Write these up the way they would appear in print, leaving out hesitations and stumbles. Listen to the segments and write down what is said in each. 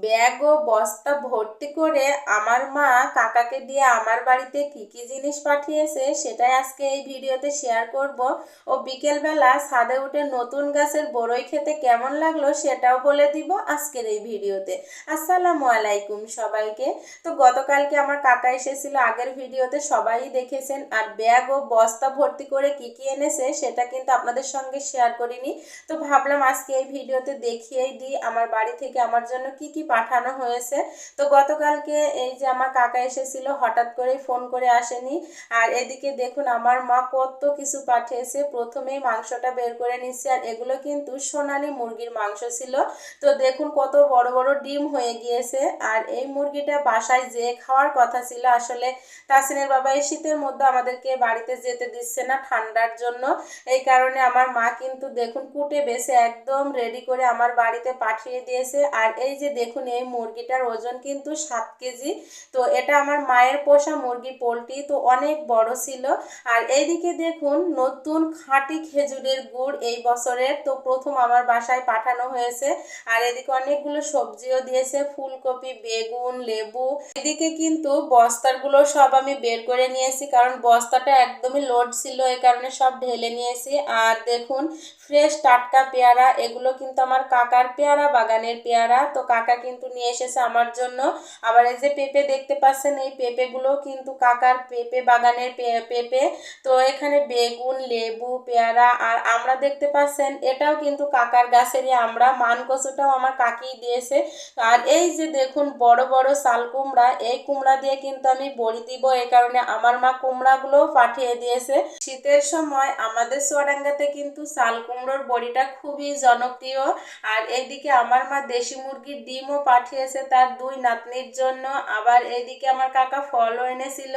Bag ও বস্তা ভর্তি করে আমার মা কাকাকে দিয়ে আমার বাড়িতে কি কি জিনিস পাঠিয়েছে সেটাই আজকে এই ভিডিওতে শেয়ার করব। ও বিকেলবেলা ছাদে উঠে নতুন গাছের বড়ই খেতে কেমন লাগলো সেটাও বলে দিব আজকের এই ভিডিওতে। আসসালামু আলাইকুম সবাইকে। তো গতকালকে আমার কাকা এসেছিল, আগের ভিডিওতে সবাই দেখেছেন। আর ব্যাগ ও বস্তা ভর্তি করে কি কি এনেছে সেটা কিন্তু আপনাদের সঙ্গে শেয়ার করিনি। তো ভাবলাম আজকে এই ভিডিওতে দেখিয়েই দিই আমার বাড়ি থেকে আমার জন্য কি কি পাঠানো হয়েছে। তো গতকালকে এই যে আমার কাকা এসেছিল, হঠাৎ করেই ফোন করে আসেনি। আর এদিকে দেখুন আমার মা কত কিছু পাঠিয়েছে। প্রথমেই মাংসটা বের করে নিচ্ছি, আর এগুলো কিন্তু সোনালী মুরগির মাংস ছিল। তো দেখুন কত বড় বড় ডিম হয়ে গিয়েছে। আর এই মুরগিটা বাসায় যে খাওয়ার কথা ছিল, আসলে তাসিনের বাবা এই শীতের মধ্যে আমাদেরকে বাড়িতে যেতে দিচ্ছে না ঠান্ডার জন্য। এই কারণে আমার মা কিন্তু দেখুন কুটে বেছে একদম রেডি করে আমার বাড়িতে পাঠিয়ে দিয়েছে। আর এই যে দেখুন এই মুরগিটার ওজন কিন্তু 7 কেজি। তো এটা আমার মায়ের পোষা মুরগি পোলট্রি, তো অনেক বড় ছিল। আর এইদিকে দেখুন নতুন খাঁটি খেজুরের গুড় এই বছরের, তো প্রথম আমার বাসায় পাঠানো হয়েছে। আর এদিকে অনেকগুলো সবজিও দিয়েছে, ফুলকপি, বেগুন, লেবু। এদিকে কিন্তু বস্তাগুলো সব আমি বের করে নিয়েছি, কারণ বস্তাটা একদমই লোড ছিল, এই কারণে সব ঢেলে নিয়েছি। আর দেখুন ফ্রেশ টাটকা পেয়ারা, এগুলো কিন্তু আমার কাকার পেয়ারা বাগানের পেয়ারা, তো কাকা কিন্তু নিয়ে এসেছে আমার জন্য। আবার এই যে পেঁপে দেখতে পাচ্ছেন, এই পেঁপেগুলো কিন্তু কাকার পেঁপে বাগানের পেঁপে। তো এখানে বেগুন, লেবু, পেয়ারা, আর আমরা দেখতে পাচ্ছেন এটাও কিন্তু কাকার গাছেরই আমরা, মান কচুটাও আমার কাকিই দিয়েছে। আর এই যে দেখুন বড় বড় চাল কুমড়া, এই কুমড়া দিয়ে কিন্তু আমি বড়ি দিব, এই কারণে আমার মা কুমড়াগুলোও পাঠিয়ে দিয়েছে। শীতের সময় আমাদের চুয়াডাঙ্গাতে কিন্তু চাল কুমড়োর বড়িটা খুবই জনপ্রিয়। আর এইদিকে আমার মা দেশি মুরগির ডিমও পাঠিয়েছে তার 2 নাতনির জন্য। আবার এইদিকে আমার কাকা ফলও এনেছিল,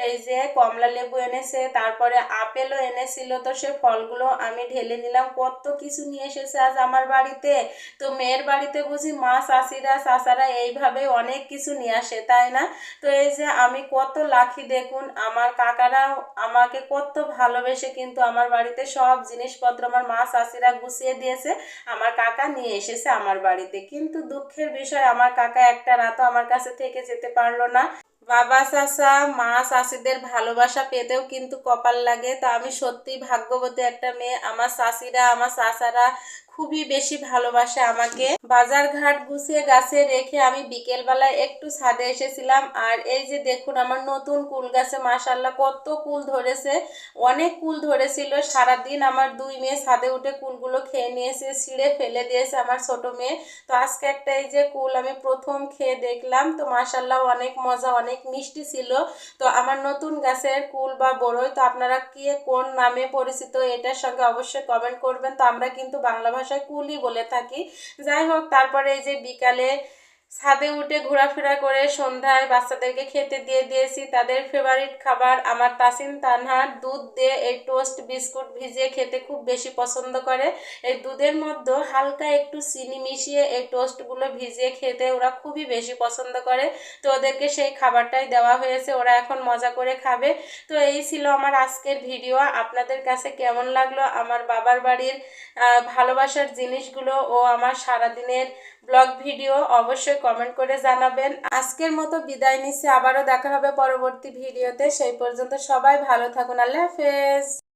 এই যে কমলা লেবু এনেছে, তারপরে আপেলও এনেছিল। তো সে ফলগুলো আমি ঢেলে নিলাম। কত কিছু নিয়ে এসেছে আজ আমার বাড়িতে। তো মেয়ের বাড়িতে বুঝি মা চাচিরা চাচারা এইভাবে অনেক কিছু নিয়ে আসে, তাই না? তো এই যে আমি কত লাকি, দেখুন আমার কাকারাও আমাকে কত ভালোবেসে কিন্তু আমার বাড়িতে সব জিনিসপত্র আমার মা চাচিরা গুছিয়ে দিয়েছে, আমার কাকা নিয়ে এসেছে আমার বাড়িতে। কিন্তু দুঃখের বিষয় আমার কাকা একটা রাতও আমার কাছে থেকে যেতে পারলো না। বাবা চাচা মা চাচিদের ভালোবাসা পেতেও কিন্তু কপাল লাগে। তো আমি সত্যি ভাগ্যবতী একটা মেয়ে, আমার চাচিরা আমার চাচারা খুবই বেশি ভালোবাসে আমাকে। বাজার ঘাট গুছিয়ে গাছে রেখে আমি বিকেল বেলায় একটু ছাদে এসেছিলাম। আর এই যে দেখুন আমার নতুন কুল গাছে মাশাআল্লাহ কত কুল ধরেছে, অনেক কুল ধরেছিল। সারাদিন আমার 2 মেয়ে ছাদে উঠে কুলগুলো খেয়ে নিয়েছে, ছিঁড়ে ফেলে দিয়েছে আমার ছোট মেয়ে। তো আজকে একটা এই যে কুল আমি প্রথম খেয়ে দেখলাম, তো মাশাআল্লাহ অনেক মজা, অনেক মিষ্টি ছিল। তো আমার নতুন গাছের কুল বা বড়ই, তো আপনারা কি কোন নামে পরিচিত এটার সঙ্গে অবশ্যই কমেন্ট করবেন। তো আমরা কিন্তু বাংলা ভাষায় কুলই বলে থাকি। যাই হোক, তারপরে এই যে বিকালে ছাদে উঠে ঘোরাফেরা করে সন্ধ্যায় বাচ্চাদেরকে খেতে দিয়ে দিয়েছি তাদের ফেভারিট খাবার। আমার তাসিন তানহা দুধ দিয়ে এই টোস্ট বিস্কুট ভিজিয়ে খেতে খুব বেশি পছন্দ করে। এই দুধের মধ্যে হালকা একটু চিনি মিশিয়ে এই টোস্টগুলো ভিজিয়ে খেতে ওরা খুবই বেশি পছন্দ করে। তো ওদেরকে সেই খাবারটাই দেওয়া হয়েছে, ওরা এখন মজা করে খাবে। তো এই ছিল আমার আজকের ভিডিও। আপনাদের কাছে কেমন লাগলো আমার বাবার বাড়ির ভালোবাসার জিনিসগুলো ও আমার সারাদিনের ব্লগ ভিডিও, অবশ্যই কমেন্ট করে জানাবেন। আজকের মতো বিদায় নিচ্ছি, আবারও দেখা হবে পরবর্তী ভিডিওতে। সেই পর্যন্ত সবাই ভালো থাকুন, আল্লাহ হাফেজ।